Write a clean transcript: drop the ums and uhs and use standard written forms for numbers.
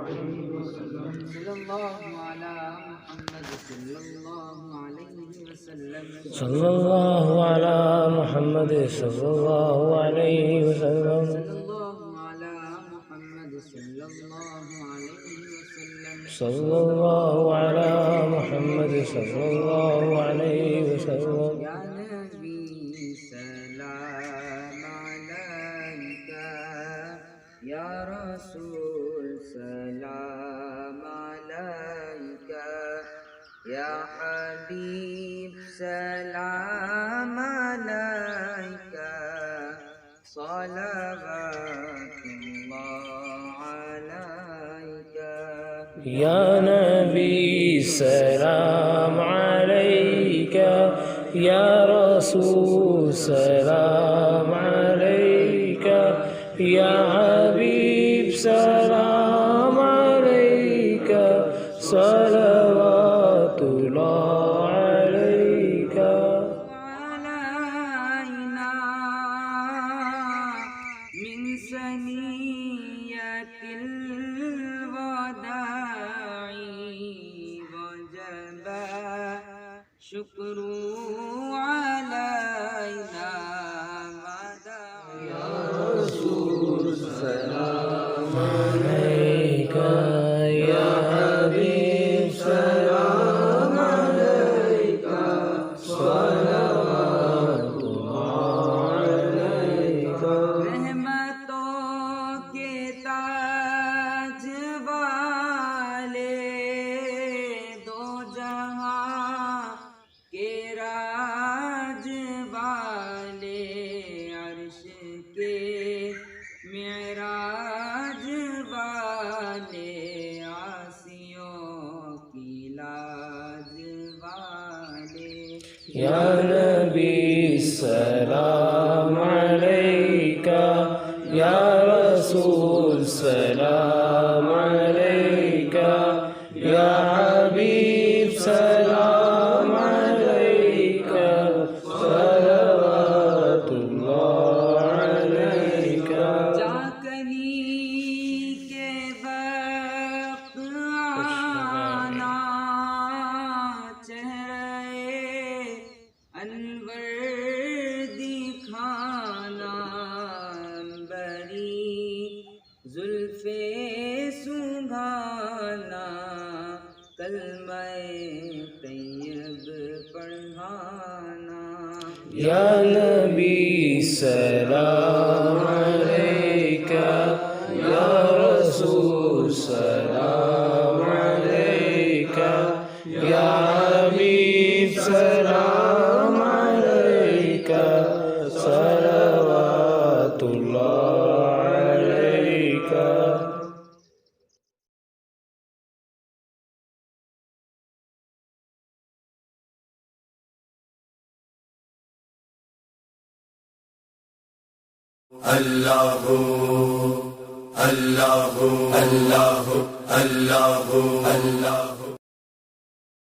صلى الله على محمد صلى الله عليه وسلم صلى الله على محمد صلى الله عليه وسلم صلى الله على محمد صلى الله عليه وسلم صلى الله على محمد صلى الله عليه وسلم يا نبي سلام عليك يا رسول سلام عليك يا حبيب سلام عليك صلوات الله عليك يا نبي سلام عليك يا رسول سلام عليك يا حبيب سلام عليك صلوات الله عليك علينا من سنية الوداع وجب شكر علينا يا رسول سلام عليك يا حبيب سلام عليك صلوات الله عليك رحمتوں کے تاج والے دو جہاں کے راج والے عرش کے معراج والے عاصیوں کی لاج والے يا نبي سلام عليك يا رسول سلام عليك يا حبيب سلام عليك صلوات الله عليك جاکنی کے وقت آنا چہرے انور دکھانا بری زلف سنگھانا کلمہ طیب پڑھانا يا نبي سلام عليك يا رسول سلام عليك يا حبيب سلام عليك صلوات الله عليك اللہ اللہ اللہ اللہ اللہ